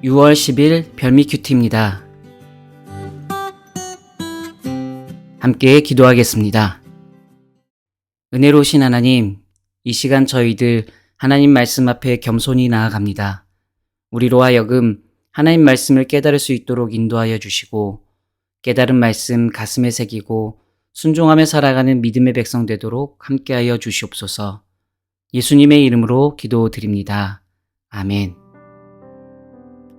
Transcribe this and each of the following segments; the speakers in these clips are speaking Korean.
6월 10일 별미큐티입니다. 함께 기도하겠습니다. 은혜로우신 하나님, 이 시간 저희들 하나님 말씀 앞에 겸손히 나아갑니다. 우리로 하여금 하나님 말씀을 깨달을 수 있도록 인도하여 주시고 깨달은 말씀 가슴에 새기고 순종하며 살아가는 믿음의 백성 되도록 함께하여 주시옵소서. 예수님의 이름으로 기도드립니다. 아멘.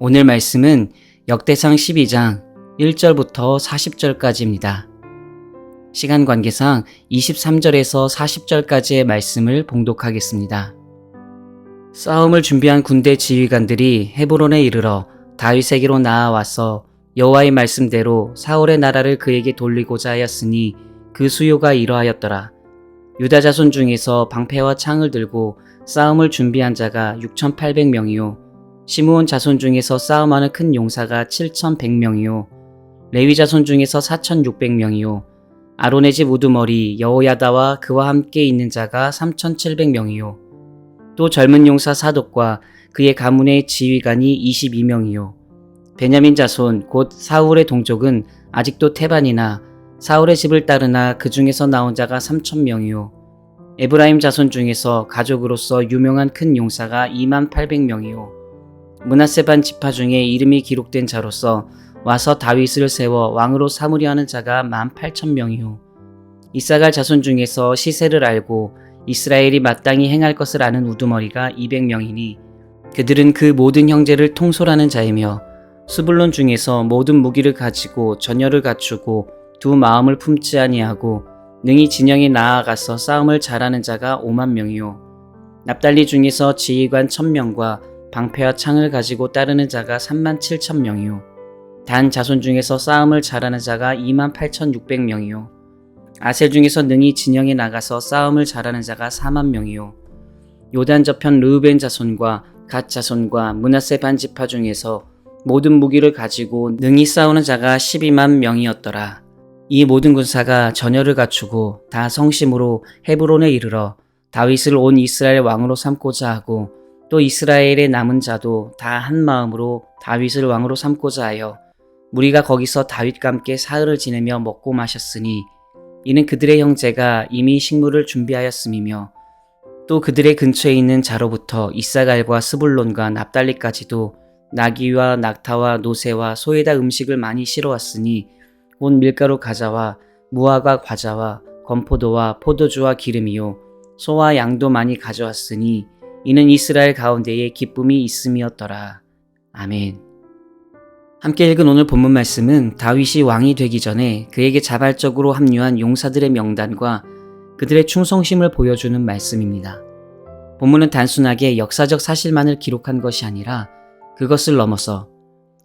오늘 말씀은 역대상 12장 1절부터 40절까지입니다. 시간 관계상 23절에서 40절까지의 말씀을 봉독하겠습니다. 싸움을 준비한 군대 지휘관들이 헤브론에 이르러 다윗에게로 나아와서 여호와의 말씀대로 사울의 나라를 그에게 돌리고자 하였으니 그 수요가 이러하였더라. 유다 자손 중에서 방패와 창을 들고 싸움을 준비한 자가 6,800명이요 시므온 자손 중에서 싸움하는 큰 용사가 7,100명이요 레위 자손 중에서 4,600명이요 아론의 집 우두머리 여호야다와 그와 함께 있는 자가 3,700명이요 또 젊은 용사 사독과 그의 가문의 지휘관이 22명이요 베냐민 자손 곧 사울의 동족은 아직도 태반이나 사울의 집을 따르나 그 중에서 나온 자가 3,000명이요 에브라임 자손 중에서 가족으로서 유명한 큰 용사가 28,000명이요 므낫세 반 지파 중에 이름이 기록된 자로서 와서 다윗을 세워 왕으로 삼으려 하는 자가 18,000명이요 이사갈 자손 중에서 시세를 알고 이스라엘이 마땅히 행할 것을 아는 우두머리가 200명이니 그들은 그 모든 형제를 통솔하는 자이며 스불론 중에서 모든 무기를 가지고 전열을 갖추고 두 마음을 품지 아니하고 능히 진영에 나아가서 싸움을 잘하는 자가 50,000명이요 납달리 중에서 지휘관 1,000명과 방패와 창을 가지고 따르는 자가 37,000명이요 단 자손 중에서 싸움을 잘하는 자가 28,600명이요 아셀 중에서 능히 진영에 나가서 싸움을 잘하는 자가 40,000명이요 요단 저편 르우벤 자손과 갓 자손과 므낫세 반 지파 중에서 모든 무기를 가지고 능히 싸우는 자가 120,000명이었더라. 이 모든 군사가 전열을 갖추고 다 성심으로 헤브론에 이르러 다윗을 온 이스라엘 왕으로 삼고자 하고 또 이스라엘의 남은 자도 다 한 마음으로 다윗을 왕으로 삼고자 하여 무리가 거기서 다윗과 함께 사흘을 지내며 먹고 마셨으니 이는 그들의 형제가 이미 식물을 준비하였음이며 또 그들의 근처에 있는 자로부터 이사갈과 스불론과 납달리까지도 나귀와 낙타와 노새와 소에다 음식을 많이 실어왔으니 곧 밀가루 가자와 무화과 과자와 건포도와 포도주와 기름이요 소와 양도 많이 가져왔으니 이는 이스라엘 가운데에 기쁨이 있음이었더라. 아멘. 함께 읽은 오늘 본문 말씀은 다윗이 왕이 되기 전에 그에게 자발적으로 합류한 용사들의 명단과 그들의 충성심을 보여주는 말씀입니다. 본문은 단순하게 역사적 사실만을 기록한 것이 아니라 그것을 넘어서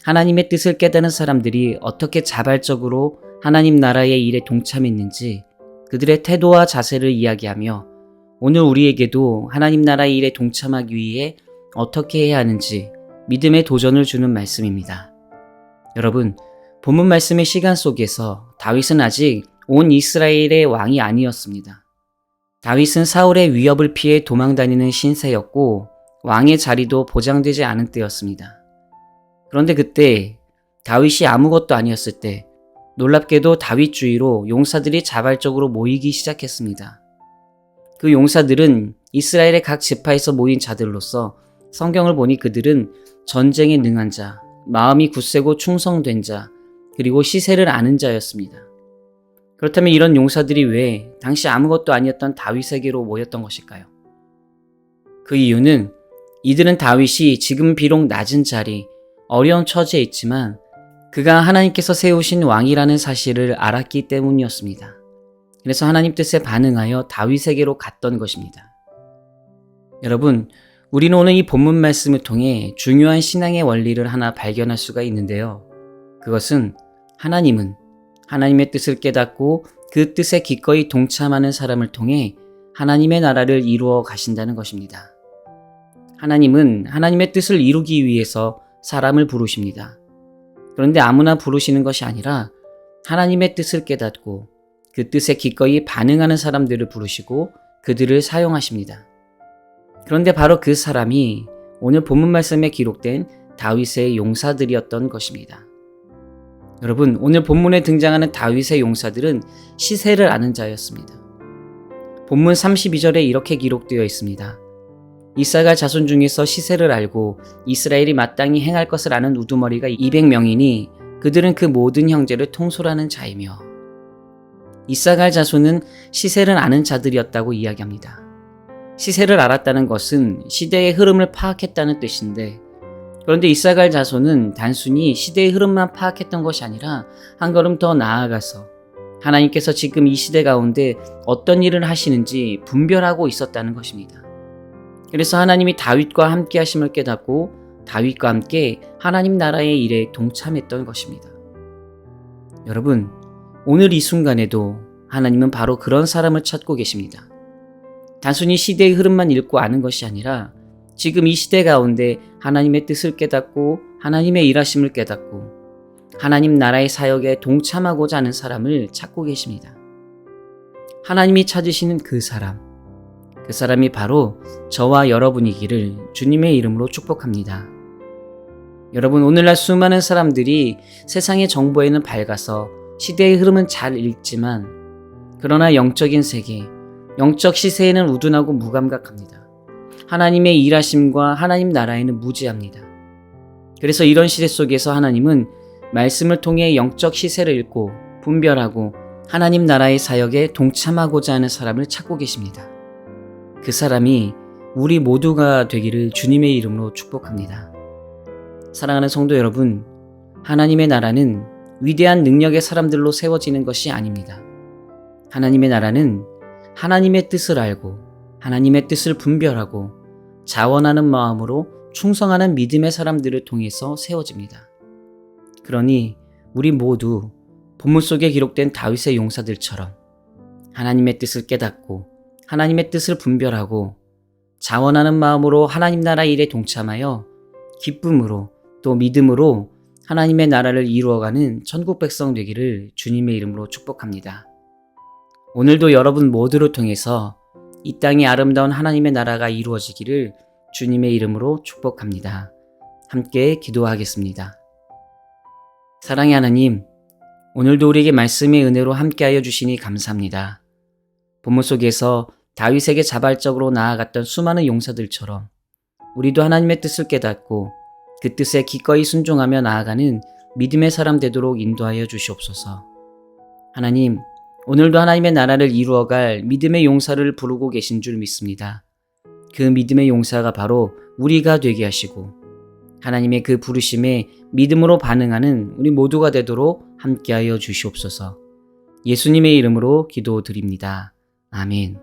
하나님의 뜻을 깨닫는 사람들이 어떻게 자발적으로 하나님 나라의 일에 동참했는지 그들의 태도와 자세를 이야기하며 오늘 우리에게도 하나님 나라의 일에 동참하기 위해 어떻게 해야 하는지 믿음의 도전을 주는 말씀입니다. 여러분, 본문 말씀의 시간 속에서 다윗은 아직 온 이스라엘의 왕이 아니었습니다. 다윗은 사울의 위협을 피해 도망다니는 신세였고 왕의 자리도 보장되지 않은 때였습니다. 그런데 그때 다윗이 아무것도 아니었을 때 놀랍게도 다윗 주위로 용사들이 자발적으로 모이기 시작했습니다. 그 용사들은 이스라엘의 각 지파에서 모인 자들로서 성경을 보니 그들은 전쟁에 능한 자, 마음이 굳세고 충성된 자, 그리고 시세를 아는 자였습니다. 그렇다면 이런 용사들이 왜 당시 아무것도 아니었던 다윗에게로 모였던 것일까요? 그 이유는 이들은 다윗이 지금 비록 낮은 자리, 어려운 처지에 있지만 그가 하나님께서 세우신 왕이라는 사실을 알았기 때문이었습니다. 그래서 하나님 뜻에 반응하여 다윗에게로 갔던 것입니다. 여러분, 우리는 오늘 이 본문 말씀을 통해 중요한 신앙의 원리를 하나 발견할 수가 있는데요. 그것은 하나님은 하나님의 뜻을 깨닫고 그 뜻에 기꺼이 동참하는 사람을 통해 하나님의 나라를 이루어 가신다는 것입니다. 하나님은 하나님의 뜻을 이루기 위해서 사람을 부르십니다. 그런데 아무나 부르시는 것이 아니라 하나님의 뜻을 깨닫고 그 뜻에 기꺼이 반응하는 사람들을 부르시고 그들을 사용하십니다. 그런데 바로 그 사람이 오늘 본문 말씀에 기록된 다윗의 용사들이었던 것입니다. 여러분, 오늘 본문에 등장하는 다윗의 용사들은 시세를 아는 자였습니다. 본문 32절에 이렇게 기록되어 있습니다. 이사갈 자손 중에서 시세를 알고 이스라엘이 마땅히 행할 것을 아는 우두머리가 200명이니 그들은 그 모든 형제를 통솔하는 자이며, 이사갈 자손은 시세를 아는 자들이었다고 이야기합니다. 시세를 알았다는 것은 시대의 흐름을 파악했다는 뜻인데, 그런데 이사갈 자손은 단순히 시대의 흐름만 파악했던 것이 아니라 한 걸음 더 나아가서 하나님께서 지금 이 시대 가운데 어떤 일을 하시는지 분별하고 있었다는 것입니다. 그래서 하나님이 다윗과 함께 하심을 깨닫고 다윗과 함께 하나님 나라의 일에 동참했던 것입니다. 여러분, 오늘 이 순간에도 하나님은 바로 그런 사람을 찾고 계십니다. 단순히 시대의 흐름만 읽고 아는 것이 아니라 지금 이 시대 가운데 하나님의 뜻을 깨닫고 하나님의 일하심을 깨닫고 하나님 나라의 사역에 동참하고자 하는 사람을 찾고 계십니다. 하나님이 찾으시는 그 사람이 바로 저와 여러분이기를 주님의 이름으로 축복합니다. 여러분, 오늘날 수많은 사람들이 세상의 정보에는 밝아서 시대의 흐름은 잘 읽지만 그러나 영적인 세계, 영적 시세에는 우둔하고 무감각합니다. 하나님의 일하심과 하나님 나라에는 무지합니다. 그래서 이런 시대 속에서 하나님은 말씀을 통해 영적 시세를 읽고 분별하고 하나님 나라의 사역에 동참하고자 하는 사람을 찾고 계십니다. 그 사람이 우리 모두가 되기를 주님의 이름으로 축복합니다. 사랑하는 성도 여러분, 하나님의 나라는 위대한 능력의 사람들로 세워지는 것이 아닙니다. 하나님의 나라는 하나님의 뜻을 알고 하나님의 뜻을 분별하고 자원하는 마음으로 충성하는 믿음의 사람들을 통해서 세워집니다. 그러니 우리 모두 본문 속에 기록된 다윗의 용사들처럼 하나님의 뜻을 깨닫고 하나님의 뜻을 분별하고 자원하는 마음으로 하나님 나라 일에 동참하여 기쁨으로 또 믿음으로 하나님의 나라를 이루어가는 천국 백성 되기를 주님의 이름으로 축복합니다. 오늘도 여러분 모두를 통해서 이 땅의 아름다운 하나님의 나라가 이루어지기를 주님의 이름으로 축복합니다. 함께 기도하겠습니다. 사랑의 하나님, 오늘도 우리에게 말씀의 은혜로 함께하여 주시니 감사합니다. 본문 속에서 다윗에게 자발적으로 나아갔던 수많은 용사들처럼 우리도 하나님의 뜻을 깨닫고 그 뜻에 기꺼이 순종하며 나아가는 믿음의 사람 되도록 인도하여 주시옵소서. 하나님, 오늘도 하나님의 나라를 이루어갈 믿음의 용사를 부르고 계신 줄 믿습니다. 그 믿음의 용사가 바로 우리가 되게 하시고 하나님의 그 부르심에 믿음으로 반응하는 우리 모두가 되도록 함께하여 주시옵소서. 예수님의 이름으로 기도드립니다. 아멘.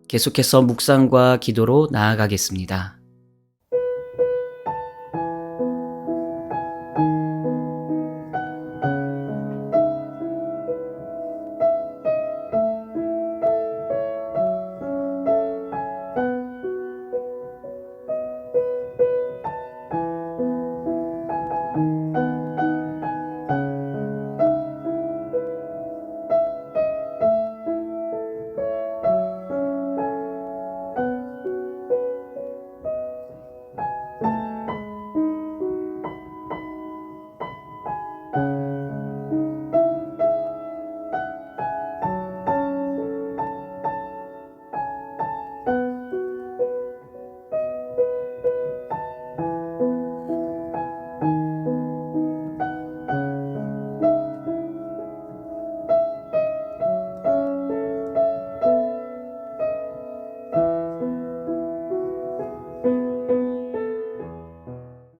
계속해서 묵상과 기도로 나아가겠습니다.